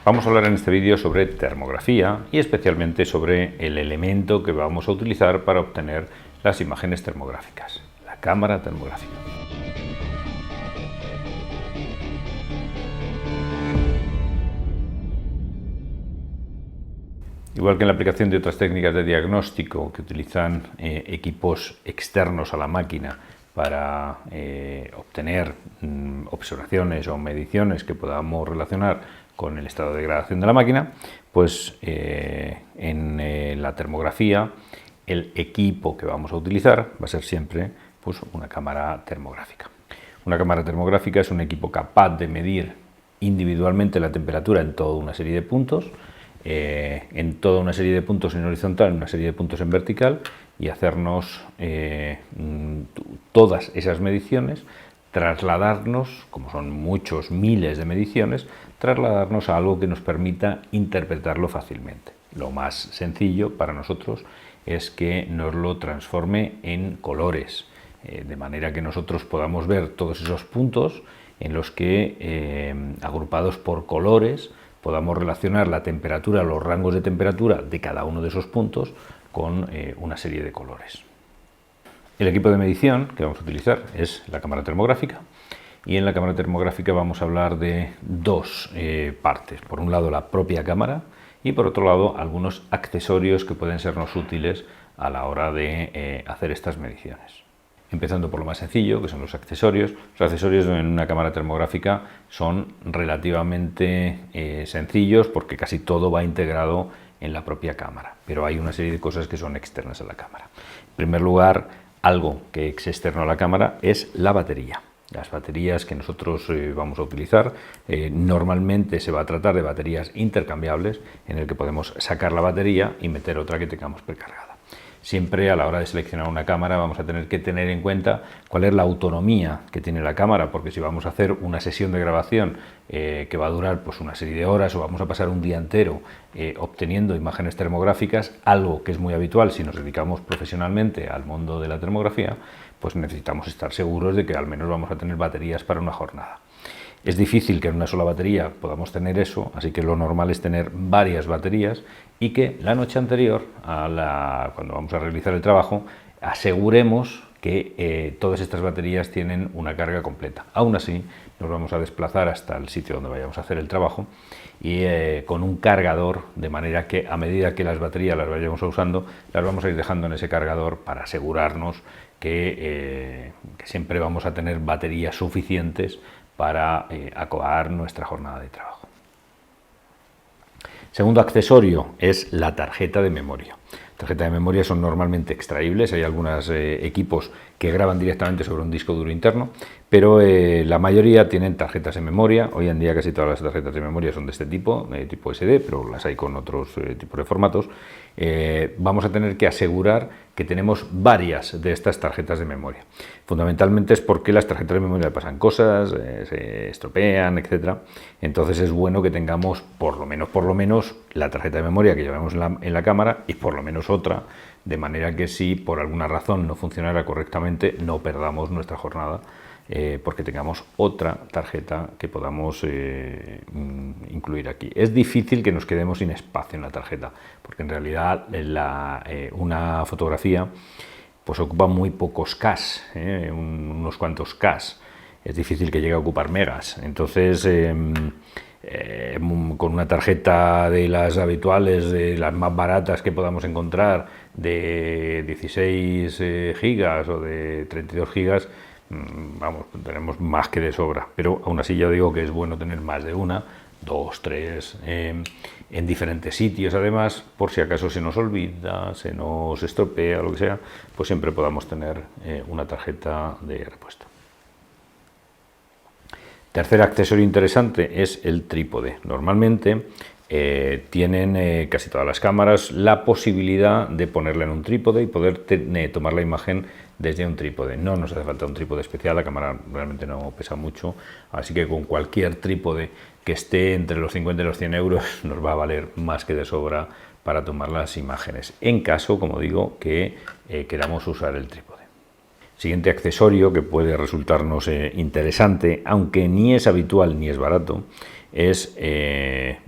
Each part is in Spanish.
Vamos a hablar en este vídeo sobre termografía y especialmente sobre el elemento que vamos a utilizar para obtener las imágenes termográficas, la cámara termográfica. Igual que en la aplicación de otras técnicas de diagnóstico que utilizan equipos externos a la máquina para obtener observaciones o mediciones que podamos relacionar con el estado de degradación de la máquina, pues en la termografía el equipo que vamos a utilizar va a ser siempre pues, una cámara termográfica. Una cámara termográfica es un equipo capaz de medir individualmente la temperatura en toda una serie de puntos, en toda una serie de puntos en horizontal, en una serie de puntos en vertical, y hacernos todas esas mediciones, trasladarnos, como son muchos miles de mediciones, trasladarnos a algo que nos permita interpretarlo fácilmente. Lo más sencillo para nosotros es que nos lo transforme en colores, de manera que nosotros podamos ver todos esos puntos en los que, agrupados por colores, podamos relacionar la temperatura, los rangos de temperatura de cada uno de esos puntos con una serie de colores. El equipo de medición que vamos a utilizar es la cámara termográfica, y en la cámara termográfica vamos a hablar de dos partes. Por un lado, la propia cámara, y por otro lado, algunos accesorios que pueden sernos útiles a la hora de hacer estas mediciones. Empezando por lo más sencillo, que son los accesorios. Los accesorios en una cámara termográfica son relativamente sencillos porque casi todo va integrado en la propia cámara, pero hay una serie de cosas que son externas a la cámara. En primer lugar, algo que es externo a la cámara es la batería. Las baterías que nosotros vamos a utilizar, normalmente se va a tratar de baterías intercambiables en el que podemos sacar la batería y meter otra que tengamos precargada. Siempre a la hora de seleccionar una cámara vamos a tener que tener en cuenta cuál es la autonomía que tiene la cámara, porque si vamos a hacer una sesión de grabación que va a durar pues, una serie de horas, o vamos a pasar un día entero obteniendo imágenes termográficas, algo que es muy habitual si nos dedicamos profesionalmente al mundo de la termografía, pues necesitamos estar seguros de que al menos vamos a tener baterías para una jornada. Es difícil que en una sola batería podamos tener eso, así que lo normal es tener varias baterías y que la noche anterior, cuando vamos a realizar el trabajo, aseguremos que todas estas baterías tienen una carga completa. Aún así, nos vamos a desplazar hasta el sitio donde vayamos a hacer el trabajo y con un cargador, de manera que a medida que las baterías las vayamos usando, las vamos a ir dejando en ese cargador para asegurarnos que siempre vamos a tener baterías suficientes para acabar nuestra jornada de trabajo. Segundo accesorio es la tarjeta de memoria. Tarjetas de memoria son normalmente extraíbles, hay algunos equipos que graban directamente sobre un disco duro interno, pero la mayoría tienen tarjetas de memoria. Hoy en día casi todas las tarjetas de memoria son de este tipo, tipo SD, pero las hay con otros tipos de formatos. Vamos a tener que asegurar que tenemos varias de estas tarjetas de memoria. Fundamentalmente es porque las tarjetas de memoria le pasan cosas, se estropean, etc. Entonces es bueno que tengamos por lo menos la tarjeta de memoria que llevamos en la cámara y por lo menos otra, de manera que si por alguna razón no funcionara correctamente no perdamos nuestra jornada, porque tengamos otra tarjeta que podamos incluir aquí. Es difícil que nos quedemos sin espacio en la tarjeta, porque en realidad una fotografía pues ocupa muy pocos K, unos cuantos K. Es difícil que llegue a ocupar megas. Entonces, con una tarjeta de las habituales, de las más baratas que podamos encontrar, de 16 gigas o de 32 gigas, vamos, tenemos más que de sobra, pero aún así ya digo que es bueno tener más de una, dos, tres, en diferentes sitios, además, por si acaso se nos olvida, se nos estropea, lo que sea, pues siempre podamos tener una tarjeta de repuesto. Tercer accesorio interesante es el trípode. Normalmente tienen casi todas las cámaras la posibilidad de ponerla en un trípode y poder tomar la imagen desde un trípode. No nos hace falta un trípode especial, la cámara realmente no pesa mucho, así que con cualquier trípode que esté entre los 50 y los 100 euros nos va a valer más que de sobra para tomar las imágenes, en caso, como digo, que queramos usar el trípode. Siguiente accesorio que puede resultarnos interesante, aunque ni es habitual ni es barato, es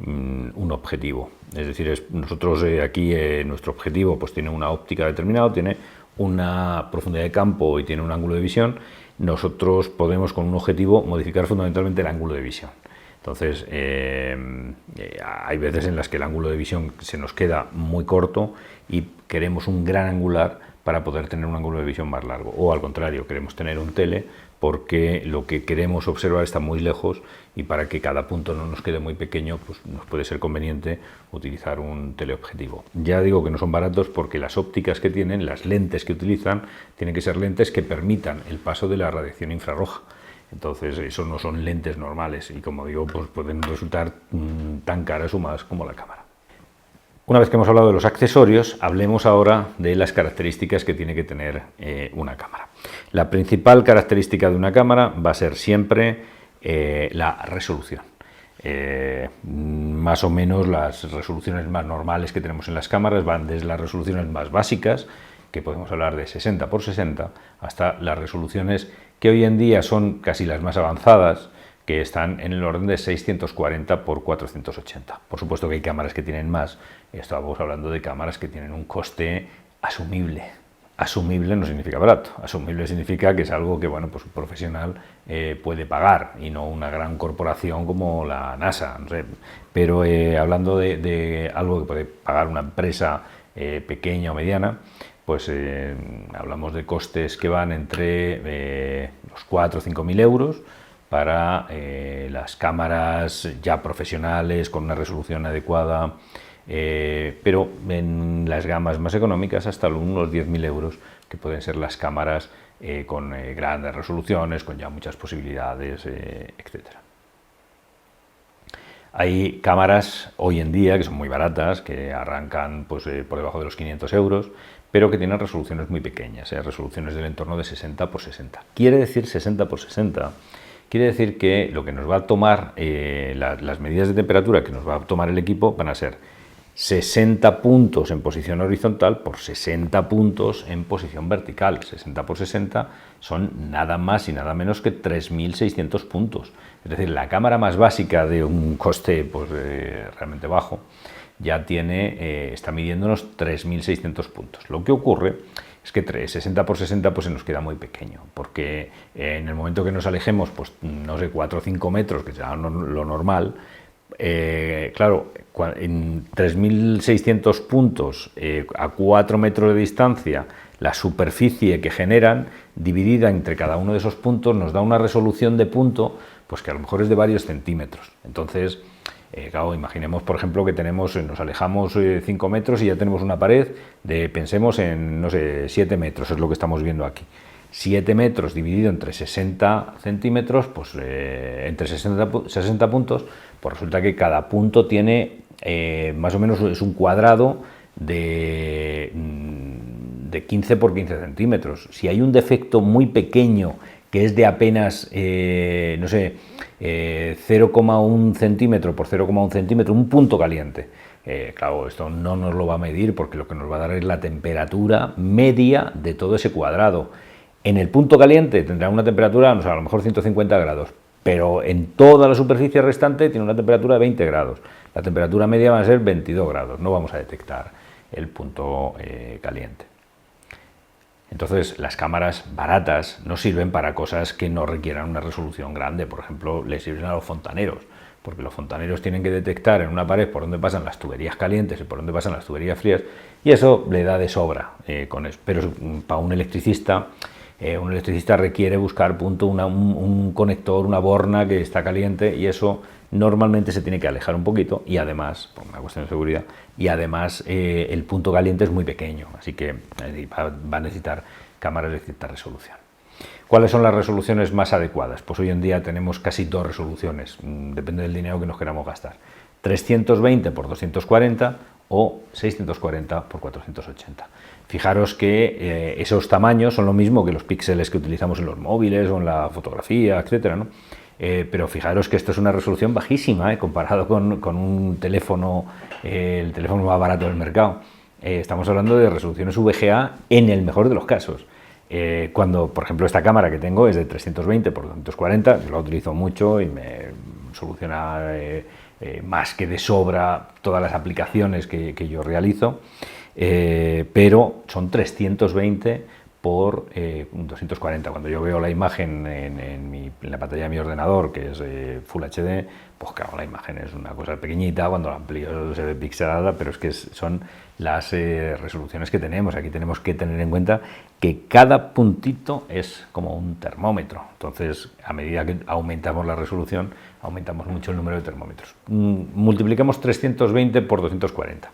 un objetivo. Es decir, nosotros aquí nuestro objetivo pues tiene una óptica determinada, tiene una profundidad de campo y tiene un ángulo de visión. Nosotros podemos con un objetivo modificar fundamentalmente el ángulo de visión. Entonces, hay veces en las que el ángulo de visión se nos queda muy corto y queremos un gran angular para poder tener un ángulo de visión más largo. O al contrario, queremos tener un tele porque lo que queremos observar está muy lejos y para que cada punto no nos quede muy pequeño, pues nos puede ser conveniente utilizar un teleobjetivo. Ya digo que no son baratos porque las ópticas que tienen, las lentes que utilizan, tienen que ser lentes que permitan el paso de la radiación infrarroja. Entonces, eso no son lentes normales y, como digo, pues pueden resultar tan caras o más como la cámara. Una vez que hemos hablado de los accesorios, hablemos ahora de las características que tiene que tener una cámara. La principal característica de una cámara va a ser siempre la resolución. Más o menos las resoluciones más normales que tenemos en las cámaras van desde las resoluciones más básicas, que podemos hablar de 60 x 60, hasta las resoluciones que hoy en día son casi las más avanzadas, que están en el orden de 640 x 480. Por supuesto que hay cámaras que tienen más. Estamos hablando de cámaras que tienen un coste asumible. Asumible no significa barato. Asumible significa que es algo que, bueno, pues un profesional puede pagar y no una gran corporación como la NASA. No sé. Pero hablando de algo que puede pagar una empresa pequeña o mediana, pues hablamos de costes que van entre los 4 o 5.000 euros para las cámaras ya profesionales con una resolución adecuada, pero en las gamas más económicas hasta unos 10.000 euros, que pueden ser las cámaras con grandes resoluciones, con ya muchas posibilidades, etcétera. Hay cámaras hoy en día que son muy baratas, que arrancan pues, por debajo de los 500 euros, pero que tienen resoluciones muy pequeñas, resoluciones del entorno de 60 x 60. Quiere decir 60 x 60. Quiere decir que lo que nos va a tomar, las medidas de temperatura que nos va a tomar el equipo van a ser 60 puntos en posición horizontal por 60 puntos en posición vertical. 60 x 60 son nada más y nada menos que 3.600 puntos. Es decir, la cámara más básica de un coste pues, realmente bajo ya está midiendo unos 3.600 puntos. Lo que ocurre es que 60 x 60 pues, se nos queda muy pequeño, porque en el momento que nos alejemos, pues no sé, 4 o 5 metros, que será lo normal, claro, en 3.600 puntos a 4 metros de distancia, la superficie que generan, dividida entre cada uno de esos puntos, nos da una resolución de punto pues que a lo mejor es de varios centímetros. Entonces, claro, imaginemos, por ejemplo, que nos alejamos 5 metros y ya tenemos una pared pensemos en, no sé, 7 metros, es lo que estamos viendo aquí. 7 metros dividido entre 60 centímetros, pues entre 60 puntos, pues resulta que cada punto tiene, más o menos es un cuadrado de 15 por 15 centímetros. Si hay un defecto muy pequeño, que es de apenas, no sé, 0,1 centímetro por 0,1 centímetro, un punto caliente. Claro, esto no nos lo va a medir porque lo que nos va a dar es la temperatura media de todo ese cuadrado. En el punto caliente tendrá una temperatura, no sé, a lo mejor 150 grados, pero en toda la superficie restante tiene una temperatura de 20 grados. La temperatura media va a ser 22 grados, no vamos a detectar el punto caliente. Entonces, las cámaras baratas no sirven para cosas que no requieran una resolución grande. Por ejemplo, les sirven a los fontaneros, porque los fontaneros tienen que detectar en una pared por dónde pasan las tuberías calientes y por dónde pasan las tuberías frías, y eso le da de sobra con eso. Pero para un electricista requiere buscar un conector, una borna que está caliente, y eso normalmente se tiene que alejar un poquito, y además, por una cuestión de seguridad, y además el punto caliente es muy pequeño, así que va a necesitar cámaras de cierta resolución. ¿Cuáles son las resoluciones más adecuadas? Pues hoy en día tenemos casi dos resoluciones, depende del dinero que nos queramos gastar. 320 x 240 o 640 x 480. Fijaros que esos tamaños son lo mismo que los píxeles que utilizamos en los móviles o en la fotografía, etcétera, ¿no? Pero fijaros que esto es una resolución bajísima, comparado con un teléfono, el teléfono más barato del mercado. Estamos hablando de resoluciones VGA en el mejor de los casos. Cuando, por ejemplo, esta cámara que tengo es de 320 x 240, yo la utilizo mucho y soluciona más que de sobra todas las aplicaciones que yo realizo, pero son 320 por 240. Cuando yo veo la imagen en la pantalla de mi ordenador, que es Full HD, pues claro, la imagen es una cosa pequeñita, cuando la amplío se ve pixelada, pero es que son las resoluciones que tenemos. Aquí tenemos que tener en cuenta que cada puntito es como un termómetro. Entonces, a medida que aumentamos la resolución, aumentamos mucho el número de termómetros. Multiplicamos 320 por 240.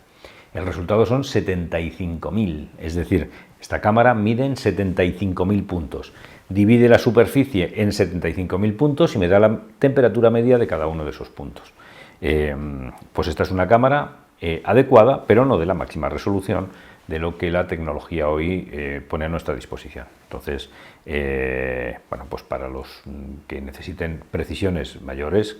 El resultado son 75.000, es decir, esta cámara mide en 75.000 puntos. Divide la superficie en 75.000 puntos y me da la temperatura media de cada uno de esos puntos. Pues esta es una cámara adecuada, pero no de la máxima resolución de lo que la tecnología hoy pone a nuestra disposición. Entonces, bueno, pues para los que necesiten precisiones mayores,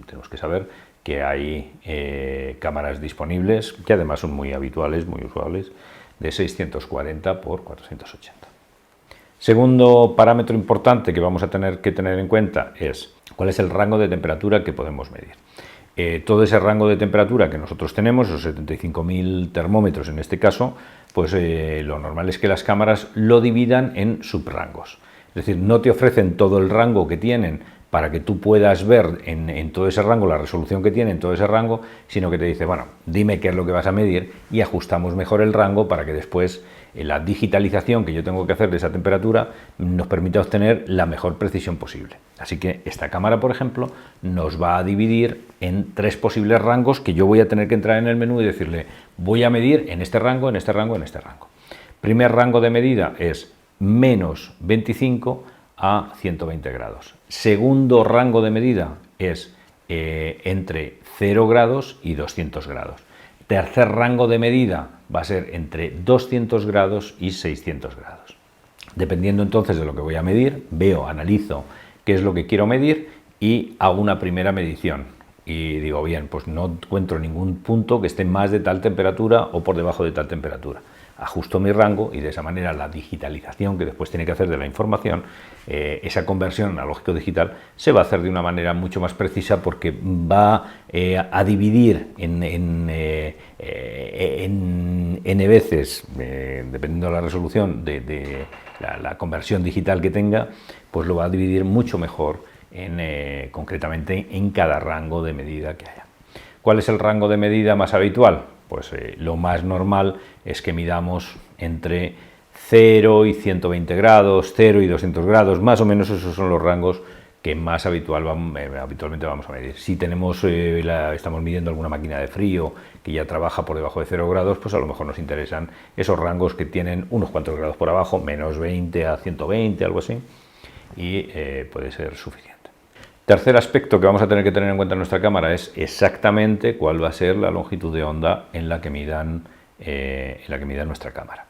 tenemos que saber que hay cámaras disponibles, que además son muy habituales, muy usuales, de 640 por 480. Segundo parámetro importante que vamos a tener que tener en cuenta es cuál es el rango de temperatura que podemos medir. Todo ese rango de temperatura que nosotros tenemos, esos 75.000 termómetros en este caso, pues lo normal es que las cámaras lo dividan en subrangos. Es decir, no te ofrecen todo el rango que tienen para que tú puedas ver en todo ese rango la resolución que tiene en todo ese rango, sino que te dice, bueno, dime qué es lo que vas a medir y ajustamos mejor el rango para que después la digitalización que yo tengo que hacer de esa temperatura nos permita obtener la mejor precisión posible. Así que esta cámara, por ejemplo, nos va a dividir en 3 posibles rangos que yo voy a tener que entrar en el menú y decirle, voy a medir en este rango, en este rango, en este rango. Primer rango de medida es menos 25 a 120 grados. Segundo rango de medida es entre 0 grados y 200 grados. Tercer rango de medida va a ser entre 200 grados y 600 grados. Dependiendo entonces de lo que voy a medir, veo, analizo qué es lo que quiero medir y hago una primera medición. Y digo, bien, pues no encuentro ningún punto que esté más de tal temperatura o por debajo de tal temperatura. Ajusto mi rango y de esa manera la digitalización que después tiene que hacer de la información, esa conversión analógico-digital, se va a hacer de una manera mucho más precisa porque va a dividir en n veces, dependiendo de la resolución de la conversión digital que tenga, pues lo va a dividir mucho mejor concretamente en cada rango de medida que haya. ¿Cuál es el rango de medida más habitual? Pues lo más normal es que midamos entre 0 y 120 grados, 0 y 200 grados, más o menos esos son los rangos que más habitualmente vamos a medir. Si tenemos, estamos midiendo alguna máquina de frío que ya trabaja por debajo de 0 grados, pues a lo mejor nos interesan esos rangos que tienen unos cuantos grados por abajo, menos 20 a 120, algo así, y puede ser suficiente. Tercer aspecto que vamos a tener que tener en cuenta en nuestra cámara es exactamente cuál va a ser la longitud de onda en la que mida nuestra cámara.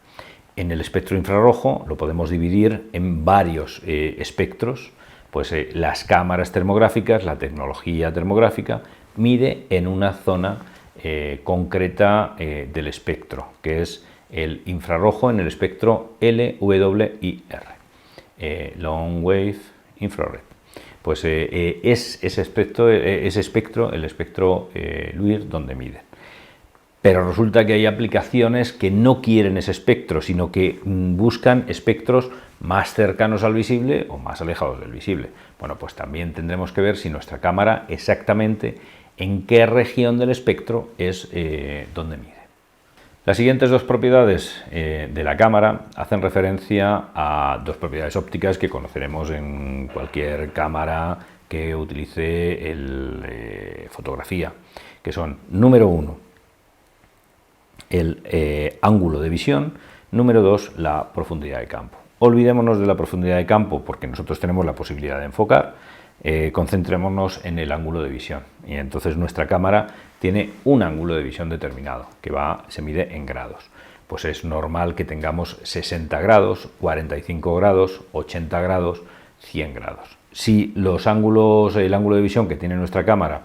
En el espectro infrarrojo lo podemos dividir en varios espectros, pues las cámaras termográficas, la tecnología termográfica, mide en una zona concreta del espectro, que es el infrarrojo en el espectro LWIR, Long Wave Infrared. Pues es ese espectro, el espectro LWIR, donde miden. Pero resulta que hay aplicaciones que no quieren ese espectro, sino que buscan espectros más cercanos al visible o más alejados del visible. Bueno, pues también tendremos que ver si nuestra cámara exactamente en qué región del espectro es donde mide. Las siguientes dos propiedades de la cámara hacen referencia a dos propiedades ópticas que conoceremos en cualquier cámara que utilice fotografía, que son, número 1, el ángulo de visión, número 2, la profundidad de campo. Olvidémonos de la profundidad de campo porque nosotros tenemos la posibilidad de enfocar, concentrémonos en el ángulo de visión y entonces nuestra cámara tiene un ángulo de visión determinado que se mide en grados. Pues es normal que tengamos 60 grados, 45 grados, 80 grados, 100 grados. Si el ángulo de visión que tiene nuestra cámara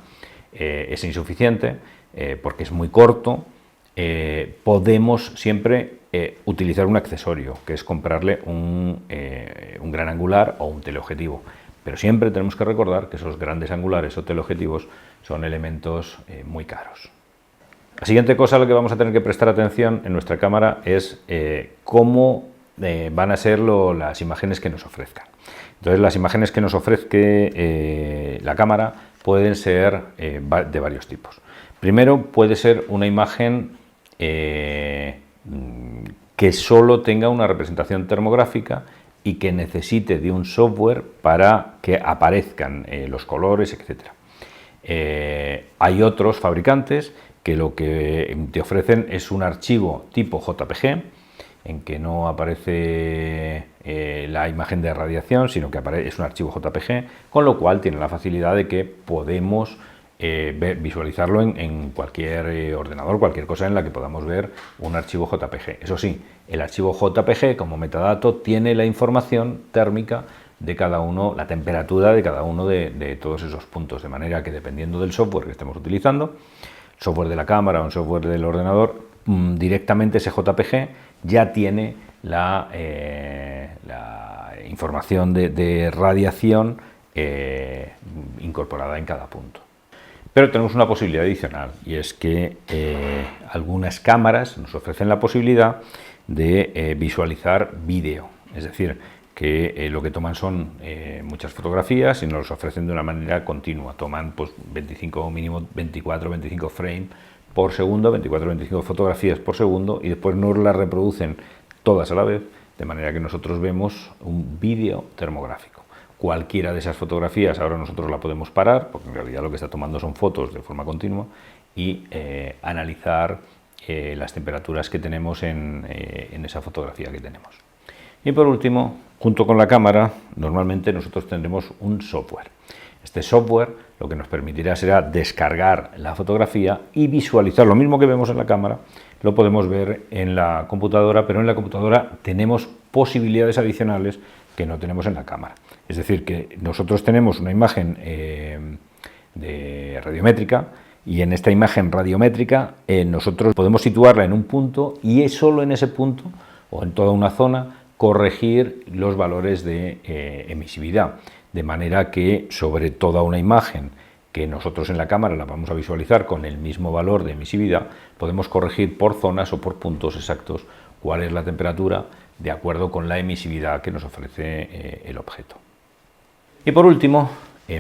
es insuficiente porque es muy corto, podemos siempre utilizar un accesorio, que es comprarle un gran angular o un teleobjetivo. Pero siempre tenemos que recordar que esos grandes angulares o teleobjetivos son elementos muy caros. La siguiente cosa a la que vamos a tener que prestar atención en nuestra cámara es cómo van a ser las imágenes que nos ofrezcan. Entonces, las imágenes que nos ofrezca la cámara pueden ser de varios tipos. Primero, puede ser una imagen que solo tenga una representación termográfica y que necesite de un software para que aparezcan los colores, etc. Hay otros fabricantes que lo que te ofrecen es un archivo tipo JPG, en que no aparece la imagen de radiación, sino que es un archivo JPG, con lo cual tiene la facilidad de que podemos visualizarlo en cualquier ordenador, cualquier cosa en la que podamos ver un archivo JPG. Eso sí, el archivo JPG como metadato tiene la información térmica de cada uno, la temperatura de cada uno de todos esos puntos, de manera que dependiendo del software que estemos utilizando, software de la cámara o un software del ordenador, directamente ese JPG ya tiene la información de radiación incorporada en cada punto. Pero tenemos una posibilidad adicional, y es que algunas cámaras nos ofrecen la posibilidad de visualizar vídeo, es decir, que lo que toman son muchas fotografías y nos los ofrecen de una manera continua. Toman pues 24-25 frames por segundo, 24-25 fotografías por segundo, y después nos las reproducen todas a la vez, de manera que nosotros vemos un vídeo termográfico. Cualquiera de esas fotografías ahora nosotros la podemos parar, porque en realidad lo que está tomando son fotos de forma continua, y analizar las temperaturas que tenemos en esa fotografía que tenemos. Y por último, junto con la cámara, normalmente nosotros tendremos un software. Este software lo que nos permitirá será descargar la fotografía y visualizar lo mismo que vemos en la cámara, lo podemos ver en la computadora, pero en la computadora tenemos posibilidades adicionales que no tenemos en la cámara. Es decir, que nosotros tenemos una imagen radiométrica, y en esta imagen radiométrica nosotros podemos situarla en un punto y es solo en ese punto o en toda una zona corregir los valores de emisividad, de manera que sobre toda una imagen que nosotros en la cámara la vamos a visualizar con el mismo valor de emisividad, podemos corregir por zonas o por puntos exactos cuál es la temperatura de acuerdo con la emisividad que nos ofrece el objeto. Y por último,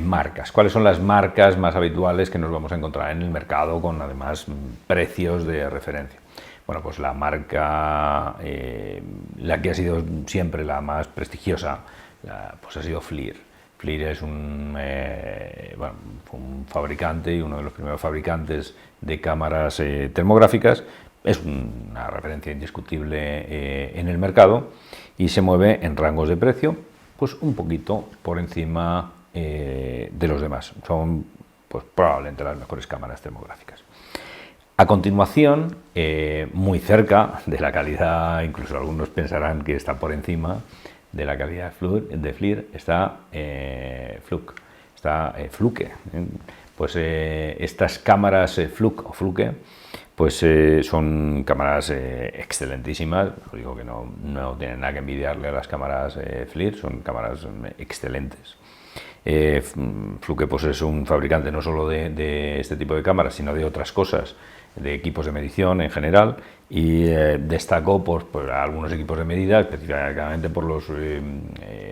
marcas. ¿Cuáles son las marcas más habituales que nos vamos a encontrar en el mercado con además precios de referencia? Bueno, pues la marca, la que ha sido siempre la más prestigiosa, pues ha sido FLIR. FLIR es un fabricante y uno de los primeros fabricantes de cámaras termográficas. Es una referencia indiscutible en el mercado y se mueve en rangos de precio pues un poquito por encima de los demás. Son pues probablemente las mejores cámaras termográficas. A continuación, muy cerca de la calidad, incluso algunos pensarán que está por encima de la calidad de FLIR, está Fluke. Pues estas cámaras Fluke o Fluke pues son cámaras excelentísimas. Os digo que no tienen nada que envidiarle a las cámaras FLIR, son cámaras excelentes. Fluke pues es un fabricante no solo de este tipo de cámaras, sino de otras cosas, de equipos de medición en general, y destacó por algunos equipos de medida, específicamente por los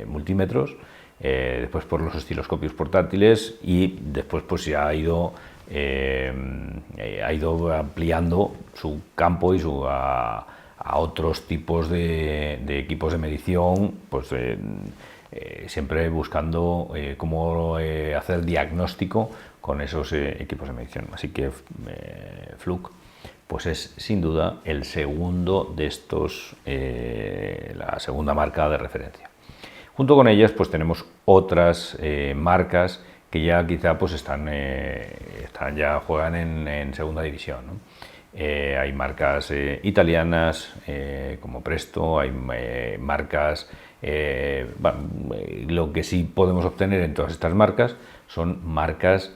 multímetros, después por los osciloscopios portátiles, y después pues ya ha ido ampliando su campo y a otros tipos de equipos de medición, pues siempre buscando cómo hacer diagnóstico con esos equipos de medición. Así que Fluke pues es sin duda el segundo de estos, la segunda marca de referencia. Junto con ellas pues tenemos otras marcas que ya quizá pues ya juegan en segunda división, ¿no? Hay marcas italianas como Presto, hay marcas, lo que sí podemos obtener en todas estas marcas son marcas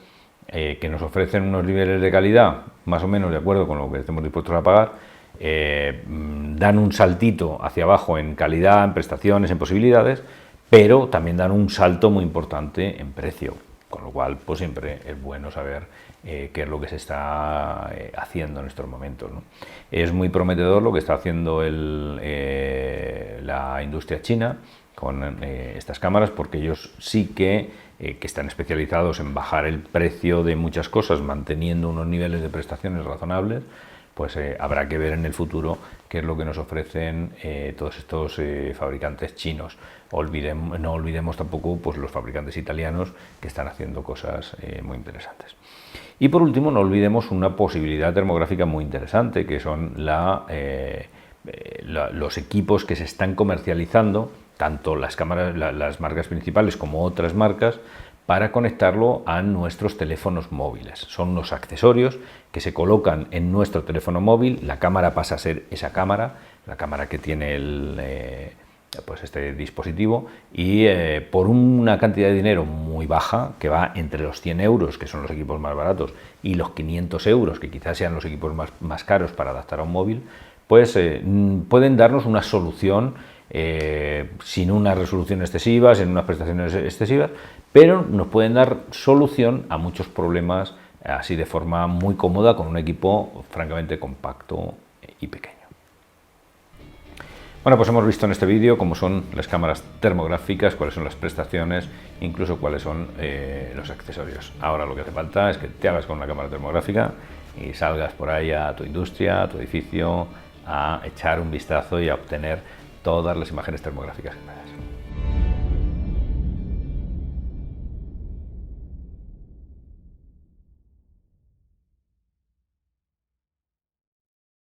que nos ofrecen unos niveles de calidad más o menos de acuerdo con lo que estemos dispuestos a pagar, dan un saltito hacia abajo en calidad, en prestaciones, en posibilidades, pero también dan un salto muy importante en precio, con lo cual pues siempre es bueno saber qué es lo que se está haciendo en estos momentos, ¿no? Es muy prometedor lo que está haciendo la industria china con estas cámaras, porque ellos sí que están especializados en bajar el precio de muchas cosas, manteniendo unos niveles de prestaciones razonables. Pues habrá que ver en el futuro qué es lo que nos ofrecen todos estos fabricantes chinos. No olvidemos tampoco pues, los fabricantes italianos, que están haciendo cosas muy interesantes. Y por último, no olvidemos una posibilidad termográfica muy interesante, que son los equipos que se están comercializando, tanto las cámaras, las marcas principales como otras marcas, para conectarlo a nuestros teléfonos móviles. Son unos accesorios que se colocan en nuestro teléfono móvil, la cámara pasa a ser esa cámara, la cámara que tiene pues este dispositivo, y por una cantidad de dinero muy baja, que va entre los 100 euros, que son los equipos más baratos, y los 500 euros, que quizás sean los equipos más caros para adaptar a un móvil, pues pueden darnos una solución sin una resolución excesiva, sin unas prestaciones excesivas, pero nos pueden dar solución a muchos problemas así de forma muy cómoda, con un equipo francamente compacto y pequeño. Bueno, pues hemos visto en este vídeo cómo son las cámaras termográficas, cuáles son las prestaciones, incluso cuáles son los accesorios. Ahora lo que hace falta es que te hagas con una cámara termográfica y salgas por ahí a tu industria, a tu edificio, a echar un vistazo y a obtener todas las imágenes termográficas que puedas.